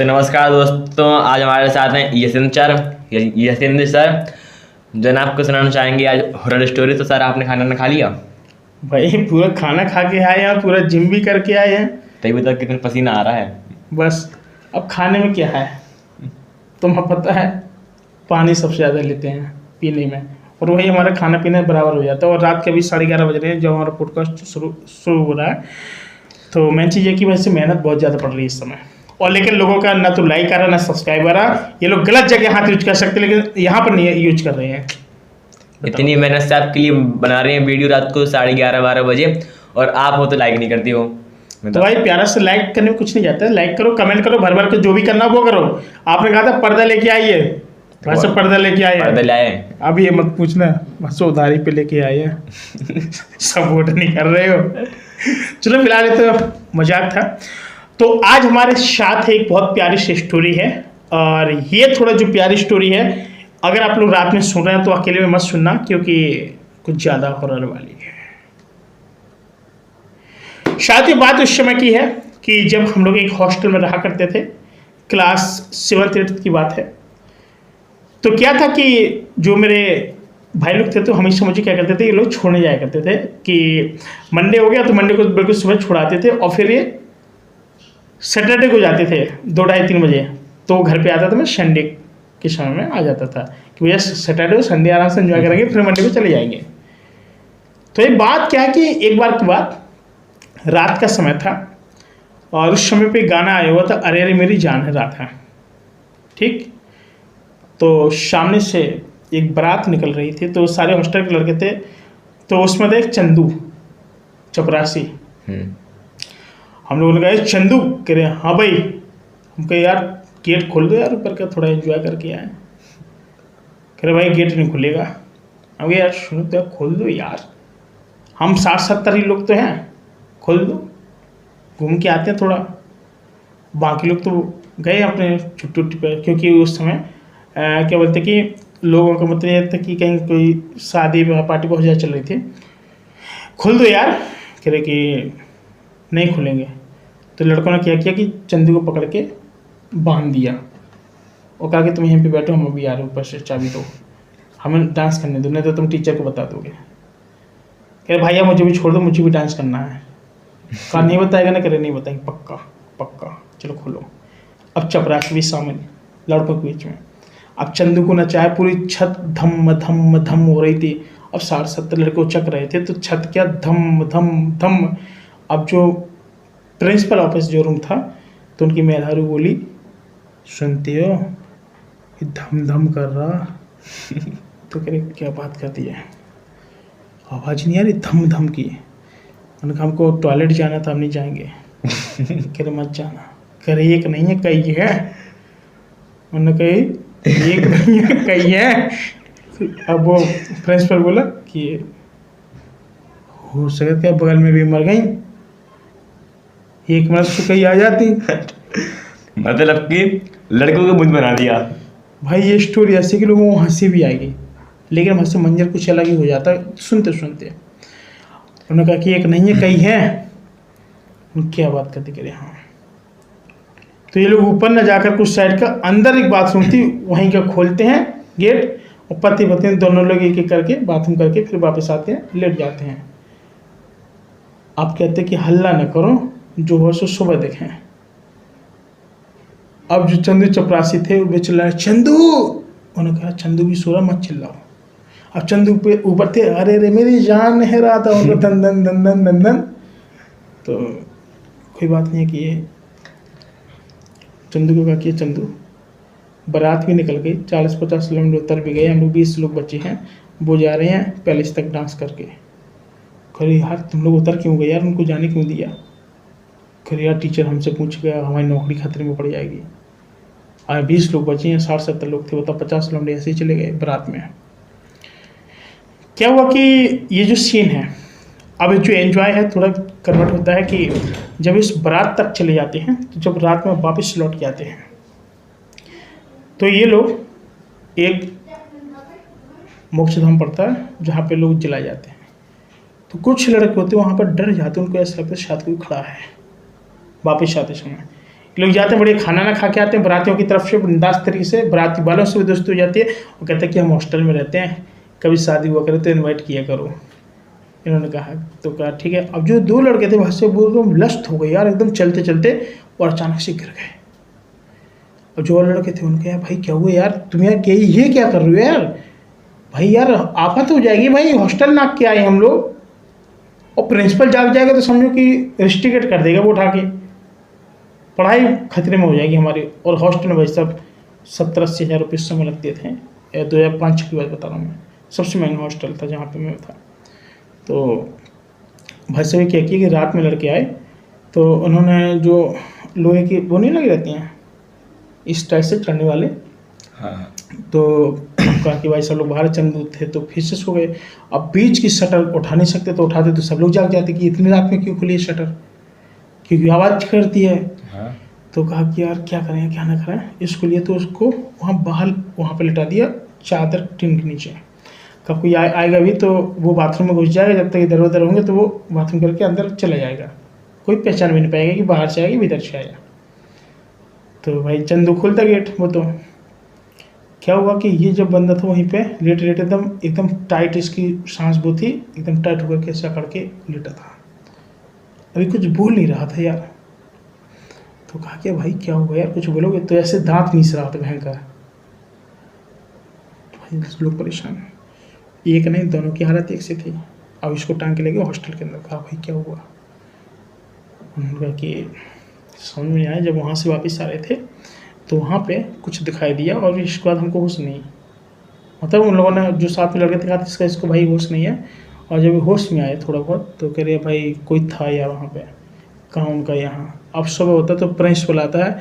तो नमस्कार दोस्तों, आज हमारे साथ हैं यशेंद्र सर, जो ना आपको सुनाना चाहेंगे आज हॉरर स्टोरी। तो सर, आपने खाना खा लिया? भाई पूरा खाना खा के आए हैं, पूरा जिम भी करके आए हैं। तभी तक कितना पसीना आ रहा है। बस अब खाने में क्या है, तुम्हें पता है, पानी सबसे ज़्यादा लेते हैं पीने में, और वही हमारा खाना पीना बराबर हो जाता है। और रात के अभी 11:30 बज रहे हैं जब हमारा पॉडकास्ट शुरू हो रहा है। तो मेन चीज़ ये कि वैसे मेहनत बहुत ज़्यादा पड़ रही है इस समय, और लेकिन लोगों का ना तो लाइक आ रहा ना सब्सक्राइब आ रहा। ये लोग गलत जगह हाथ यूज कर सकते हैं, लेकिन यहाँ पर नहीं यूज कर रहे हैं। इतनी मेहनत से आपके लिए बना रहे हैं वीडियो रात को 11:30-12 बजे, और आप हो तो लाइक नहीं करती हो। तो भाई प्यारा से लाइक करने में कुछ नहीं जाता है। लाइक करो, कमेंट करो, भर भर के जो भी करना वो करो। आपने कहा था पर्दा लेके आइए, वैसे पर्दा लेके आए पर्दा लाए। अब ये मत पूछना, बस उधारी पे लेके आए हैं। सपोर्ट नहीं कर रहे हो। चलो फिलहाल ये तो मजाक था। तो आज हमारे साथ एक बहुत प्यारी सी स्टोरी है, और ये थोड़ा जो प्यारी स्टोरी है, अगर आप लोग रात में सुन रहे हैं तो अकेले में मत सुनना, क्योंकि कुछ ज़्यादा हॉरर वाली है। शायद ये बात उस समय की है कि जब हम लोग एक हॉस्टल में रहा करते थे, क्लास 7th-8th की बात है। तो क्या था कि जो मेरे भाई लोग थे तो हमेशा मुझे क्या करते थे, ये लोग छोड़ने जाया करते थे कि मंडे हो गया तो मंडे को बिल्कुल सुबह छुड़ाते थे, और फिर ये सैटरडे को जाते थे 2-2:30-3 बजे। तो घर पे आता था, मैं संडे के समय में आ जाता था कि भैया सैटरडे और संडे आराम से एंजॉय करेंगे, फिर मंडे को चले जाएंगे। तो एक बात क्या है कि एक बार की बात, रात का समय था, और उस समय पे गाना आया हुआ था, अरे अरे मेरी जान है रात है। ठीक, तो सामने से एक बारात निकल रही थी, तो सारे हॉस्टल के लड़के थे। तो उसमें था एक चंदू चपरासी। हम लोगों ने कहा चंदू, कह रहे हाँ भाई। हम कहे यार गेट खोल दो यार, ऊपर का थोड़ा एंजॉय करके आए। कह रहे भाई गेट नहीं खुलेगा। हम कहे यार सुनो तो यार खोल दो यार, हम 60-70 ही लोग तो हैं, खोल दो, घूम के आते हैं थोड़ा। बाकी लोग तो गए अपने छुट्टी पे, क्योंकि उस समय क्या बोलते कि लोगों का मतलब ये था कि कहीं कोई शादी पार्टी बहुत ज़्यादा चल रही थी। खोल दो यार, कह रहे कि नहीं खुलेंगे। तो लड़कों ने क्या किया कि चंदू को पकड़ के बांध दिया, और कहा कि तुम यहीं पे बैठो, हम अभी आ रहे ऊपर से चाबी दो, हमें डांस करने दो, नहीं तो तुम टीचर को बता दोगे। कह रहे भैया मुझे भी छोड़ दो, मुझे भी डांस करना है। कहा नहीं बताएगा ना, करे नहीं बताएंगे, पक्का पक्का, चलो खोलो। अब चपरासी भी शामिल लड़कों के बीच में। अब चंदू को नचाया, पूरी छत धम धम धम हो रही थी। अब 60-70 लड़के उचक रहे थे, तो छत क्या धम धम धम। अब जो प्रिंसिपल ऑफिस जो रूम था, तो उनकी मेहरारू बोली, सुनती हो ये धम धम कर रहा। तो कह रहे क्या बात करती है, आवाज़ नहीं आ रही धम धम की। उन्होंने कहा हमको टॉयलेट जाना था, हम नहीं जाएंगे। कह रहे मत जाना। कह रहे एक नहीं है कई है। उन्होंने कही एक नहीं है कई है। अब वो प्रिंसिपल बोला कि हो सकता है बगल में भी मर गई, 1 मिनट से कहीं आ जाती। मतलब कि लड़कों को बुद्ध बना दिया। भाई ये स्टोरी ऐसी कि लोगों को हंसी भी आएगी, लेकिन हंसी मंजर कुछ अलग ही हो जाता है सुनते सुनते। उन्होंने कहा कि एक नहीं है कई है। क्या बात करते, कह रहे हाँ। तो ये लोग ऊपर न जाकर कुछ साइड का अंदर एक बाथरूम थी, वहीं का खोलते हैं गेट, और पति पत्नी दोनों लोग एक एक करके बाथरूम करके फिर वापस आते हैं, लेट जाते हैं। आप कहते कि हल्ला न करो, जो हो सो सुबह देखें। अब जो चंदू चपरासी थे वे चिल्लाए चंदू। उन्होंने कहा चंदू भी सो रहा, मत चिल्लाओ। अब चंदू पे ऊपर थे, अरे रे मेरी जान है रात, उनका दन दन दन दन दन दन। तो कोई बात नहीं है कि ये चंदू को कहा कि चंदू, बारात भी निकल गई, 40-50 किलोमीटर उतर भी गए, हम लोग 20 लोग बचे हैं, वो जा रहे हैं पैलेस तक डांस करके। कह यार तुम लोग उतर क्यों गए यार, उनको जाने क्यों दिया। कह यार टीचर हमसे पूछ गया, हमारी नौकरी खतरे में पड़ जाएगी। 20 लोग बचे हैं, 60-70 लोग थे, बताओ 50 किलोमीटर ऐसे ही चले गए बारात में। क्या हुआ कि ये जो सीन है, अब जो एंजॉय है थोड़ा कन्वर्ट होता है कि जब इस बारात तक चले जाते हैं, तो जब रात में वापस लौट के आते हैं, तो ये लोग एक मोक्षधाम पड़ता है जहाँ पे लोग जलाए जाते हैं। तो कुछ लड़के होते हैं वहाँ पर डर जाते हैं, उनको ऐसा लगता है शायद कोई खड़ा है वापस आते समय। लोग जाते हैं बढ़िया खाना ना खा के आते हैं बारातियों की तरफ से बिंदास तरीके से, बाराती वालों से भी दोस्ती हो जाती है। वो कहते हैं कि हम हॉस्टल में रहते हैं, कभी शादी हुआ करे तो इनवाइट किया करो। इन्होंने कहा तो कहा ठीक है। अब जो 2 लड़के थे वहाँ से वो एकदम लस्त हो गए यार, एकदम चलते चलते, और अचानक से गिर गए। और जो और लड़के थे उनके यार भाई क्या हुआ यार, तुम यार ये क्या कर रहे हो यार, भाई यार आफत हो जाएगी भाई, हॉस्टल नाक के आए हम लोग, और प्रिंसिपल जाग जाएगा तो समझो कि रिस्ट्रिकेट कर देगा वो उठा के, पढ़ाई खतरे में हो जाएगी हमारी। और हॉस्टल में भाई साहब 70-80 हज़ार रुपये समय लगते थे। 2005 की बात बता रहा हूँ मैं, सबसे महंगा हॉस्टल था जहाँ पे मैं था। तो भाई साहब क्या किया कि रात में लड़के आए, तो उन्होंने जो लोहे की वो नहीं लगी रहती हैं इस टाइप से चढ़ने वाले, हाँ, तो कहा कि भाई सब लोग बाहर चंद थे तो फिर से सो गए। अब बीच की शटर उठा नहीं सकते, तो उठाते तो सब लोग जाग जाते कि इतनी रात में क्यों खुली है शटर, क्योंकि आवाज़ करती है। हाँ, तो कहा कि यार क्या करें क्या ना करें, इसके लिए तो उसको वहाँ पे लिटा दिया चादर टीन के नीचे। कब कोई आएगा भी तो वो बाथरूम में घुस जाएगा, जब तक इधर उधर होंगे तो वो बाथरूम करके अंदर चला जाएगा, कोई पहचान भी नहीं पाएगा कि बाहर से आएगा कि इधर से आएगा। तो भाई चंदू खोलता गेट, वो तो क्या हुआ कि ये जब बंदा था वहीं पे लेटे लेटे एकदम टाइट, इसकी सांस वो थी एकदम टाइट होकर के ऐसा करके लेटा था, अभी कुछ बोल नहीं रहा था यार। तो कहा कि भाई क्या हुआ यार, कुछ बोलोगे? तो ऐसे दांत मीस रहा था भयंकर। भाई लोग परेशान, एक नहीं दोनों की हालत एक सी थी। अब इसको टांग के ले गए हॉस्टल के अंदर। कहा भाई क्या हुआ? उन्होंने कहा कि समझ में नहीं आया। जब वहाँ से वापस आ रहे थे तो वहाँ पे कुछ दिखाई दिया, और इसके बाद हमको होश नहीं, मतलब उन लोगों ने जो साथ में लड़के थे कहा इसको भाई होश नहीं है। और जब होश में आए थोड़ा बहुत तो कह रहे भाई कोई था यार वहाँ पे, कहाँ उनका यहाँ। अब सुबह होता तो प्रिंसिपल आता है,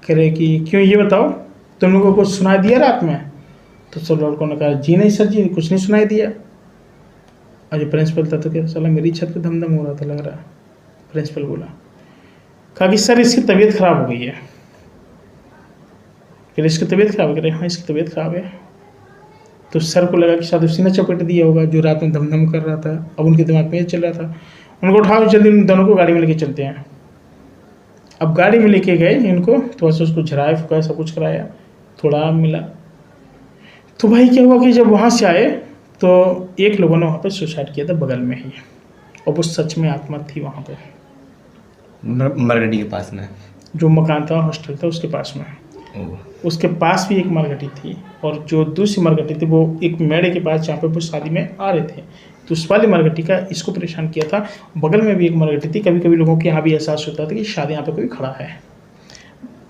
कह रहे कि क्यों ये बताओ तुम लोगों को कुछ सुनाई दिया रात में? तो सब लड़कों ने कहा जी नहीं सर जी, कुछ नहीं सुनाई दिया। और जो प्रिंसिपल था तो क्या चला मेरी छत पे धमधम हो रहा था लग रहा है। प्रिंसिपल बोला, कहा कि सर इसकी तबीयत खराब हो गई है। फिर इसकी तबीयत खराब है? हाँ इसकी तबीयत खराब है। तो सर को लगा कि शायद उसी ने चपेट दिया होगा जो रात में धमधम कर रहा था। अब उनके दिमाग में ये चल रहा था, उनको उठाओ जल्दी उन दोनों को गाड़ी में लेके चलते हैं। अब गाड़ी में लेके गए इनको, तो बस उसको झराया फुकाया सब कुछ कराया, थोड़ा मिला। तो भाई क्या हुआ कि जब वहाँ से आए तो एक लोगों ने वहाँ पर सुसाइड किया था बगल में ही, और वो सच में आत्मा थी वहाँ पर, मरगटी के पास में जो मकान था हॉस्टल था उसके पास में। उसके पास भी एक मरघटी थी, और जो दूसरी मरघटी थी वो एक मेड़े के पास जहाँ पे वो शादी में आ रहे थे, तो उस वाली मरघटी का इसको परेशान किया था। बगल में भी एक मरघटी थी। कभी कभी लोगों के यहाँ भी एहसास होता था कि शायद यहाँ पे कोई खड़ा है।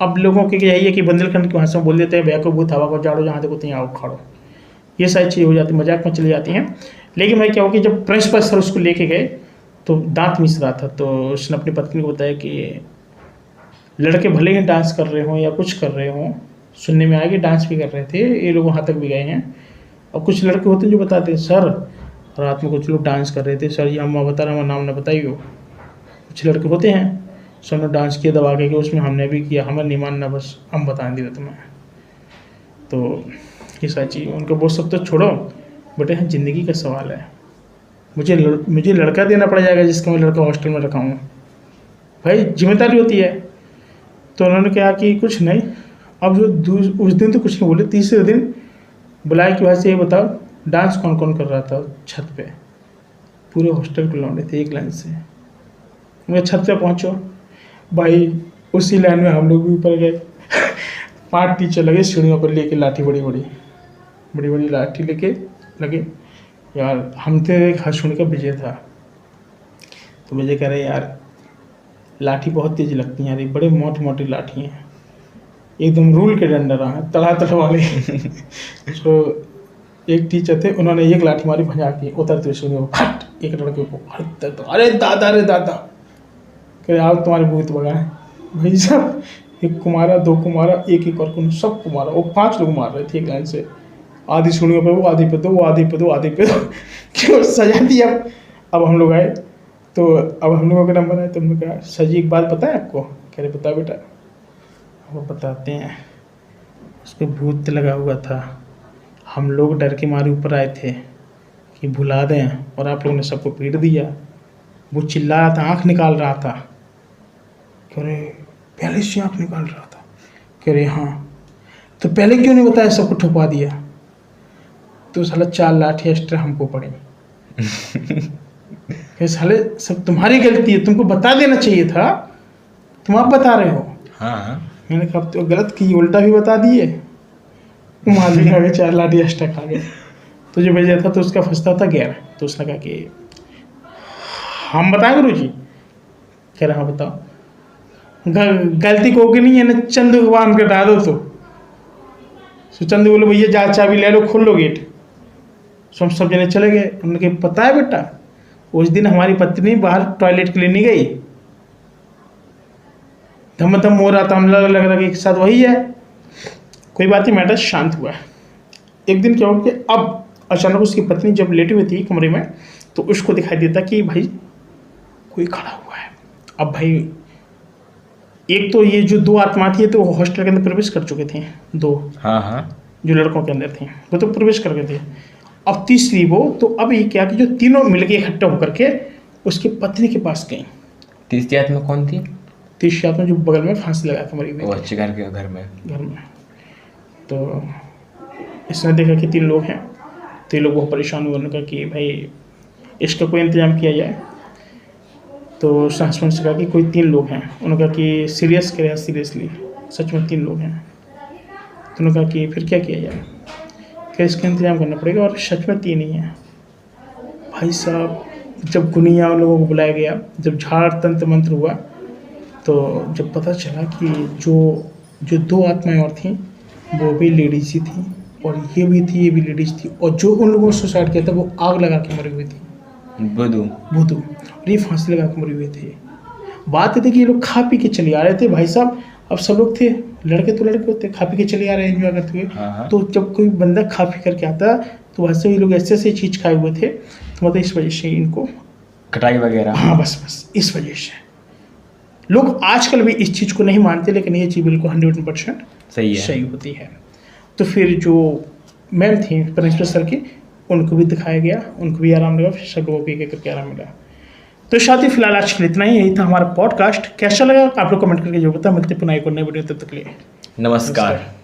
अब लोगों के यही है कि बुंदेलखंड की भाषा में बोल देते हैं भैया को भूत हवा को झाड़ो, जहाँ देखो तो यहाँ खड़ो, ये सारी चीज़ें हो जाती मजाक में चली जाती हैं। लेकिन भाई क्या हो कि जब प्रिंसिपल सर उसको लेके गए तो दांत मिस रहा था, तो उसने अपनी पत्नी को बताया कि लड़के भले ही डांस कर रहे हों या कुछ कर रहे हों, सुनने में आया कि डांस भी कर रहे थे, ये लोग वहाँ तक भी गए हैं। और कुछ लड़के होते हैं जो बताते हैं सर रात में कुछ लोग डांस कर रहे थे, सर ये हम बता रहे हैं, नाम ना बताइए। कुछ लड़के होते हैं सर ने डांस किया दबा के कि उसमें हमने भी किया, हमें नहीं मानना, बस हम बता दिए तुम्हें। तो ये सारी चीज़ उनको वो सब तो छोड़ो बेटे, ज़िंदगी का सवाल है। मुझे लड़का देना पड़ जाएगा जिसका मैं लड़का हॉस्टल में रखा हूँ, भाई जिम्मेदारी होती है। तो उन्होंने कहा कि कुछ नहीं। अब जो उस दिन तो कुछ नहीं बोले, तीसरे दिन बुलाए कि वैसे ये बताओ डांस कौन कौन कर रहा था छत पे? पूरे हॉस्टल को लौटे थे एक लाइन से। मैं छत पे पहुंचो भाई, उसी लाइन में हम लोग भी ऊपर गए। 5 टीचर लगे सीढ़ियों पर लेके लाठी, बड़ी बड़ी लाठी लेके लगे यार। हम तो एक हंसुन का विजय था, तो विजय कह रहे यार लाठी बहुत तेज लगती है यार, ये बड़े मोटी लाठी हैं, एकदम रूल के डंडा हैं तड़ा वाले। तो एक टीचर थे, उन्होंने एक लाठी मारी भजा के उतरते सुनिए फट एक लड़के को, अरे दादा कह आप तुम्हारे भूत भगाए। भाई साहब एक को मारा, 2 को मारा, एक और को सब को मारा। वो 5 लोग मार रहे थे एक लाइन से, आधी सुनियों पे वो, आधी पे दो, आधी पे दो क्यों सजा दिया। अब हम लोग आए तो अब हम लोगों का नंबर आया, तो हमने कहा सर जी एक बात पता है आपको? कह रहे बता बेटा। वो बताते हैं, उसको भूत लगा हुआ था, हम लोग डर के मारे ऊपर आए थे कि भुला दें, और आप लोगों ने सबको पीट दिया। वो चिल्ला रहा था, आँख निकाल रहा था। कह रहे पहले से आँख निकाल रहा था। कह रहे हाँ, तो पहले क्यों नहीं बताया, सबको ठुकवा दिया। तो साला 4 लाठी एक्स्ट्रा हमको पड़ी। ये साले सब तुम्हारी गलती है, तुमको बता देना चाहिए था, तुम आप बता रहे हो। हाँ मैंने कहा अब तो गलत की, उल्टा भी बता दिए। मार भी खा गए, 4 लाठी एक्स्ट्रा खा गए। तो जो भेजा था तो उसका फंसता था 11। तो उसने कहा कि हम बताएं गुरु जी। कह रहा हाँ बताओ। गलती को कि नहीं है ना, चंदू को बांध कर डालो। तो चंदू बोले भैया जा चाबी ले लो, खोल लो गेट। सब जने चले गए। उन्होंने कहा पता है बेटा, उस दिन हमारी पत्नी बाहर टॉयलेट के लिए नहीं गई, धम हो रहा था, हम लग रहा कि एक साथ वही है। कोई बात नहीं, मैटर शांत हुआ। एक दिन क्या हो कि अब अचानक उसकी पत्नी जब लेटी हुई थी कमरे में, तो उसको दिखाई देता कि भाई कोई खड़ा हुआ है। अब भाई एक तो ये जो 2 आत्मा थी तो वो हॉस्टल के अंदर प्रवेश कर चुके थे, 2 हाँ जो लड़कों के अंदर थे वो तो प्रवेश कर गए थे। अब तीसरी वो, तो अब ये क्या कि जो तीनों मिलके इकट्ठा होकर के उसकी पत्नी के पास गई। तीसरी आत्मा कौन थी? तीसरी आत्मा जो बगल में फांसी लगा के मरी हुई वो थी, अच्छे घर में। तो इसने देखा कि 3 लोग हैं, तो ये लोग बहुत परेशान हुए। उन्होंने कहा कि भाई इसका कोई इंतजाम किया जाए। तो उसने हस्बैंड से कहा कि कोई 3 लोग हैं। उन्होंने कहा कि सीरियस करें, सीरियसली सच में 3 लोग हैं। तो उन्होंने कहा कि फिर क्या किया जाए, क्या इसका इंतजाम करना पड़ेगा, और सच में 3 ही हैं। भाई साहब जब गुनिया उन लोगों को बुलाया गया, जब झाड़ तंत्र मंत्र हुआ, तो जब पता चला कि जो 2 आत्माएं और थीं वो भी लेडीज ही थी, और ये भी थी, ये भी लेडीज थी। और जो उन लोगों ने सुसाइड किया था वो आग लगा के मरी हुई थी, बुधू, और ये फांसी लगा के मरी हुए थे। बात ये थी कि ये लोग खा पी के चले आ रहे थे भाई साहब। अब सब लोग थे, लड़के तो लड़के होते, खा पी के चले आ रहे हैं एंजॉय करते हुए। तो जब कोई बंदा खा पी करके आता तो वैसे ये लोग ऐसे ऐसे चीज़ खाए हुए थे, तो मतलब इस वजह से इनको कटाई वगैरह। हाँ बस इस वजह से लोग आजकल भी इस चीज़ को नहीं मानते, लेकिन ये चीज़ बिल्कुल 100% सही होती है। तो फिर जो मैम थी प्रिंसिपल सर की, उनको भी दिखाया गया, उनको भी आराम लगा, फिर सब लोगों को एक करके आराम मिला। तो साथी फिलहाल आज के लिए इतना ही। यही था हमारा पॉडकास्ट। कैसा लगा आप लोग कमेंट करके जो बता। मिलते पुनः एक और नई वीडियो, तब तक के लिए नमस्कार।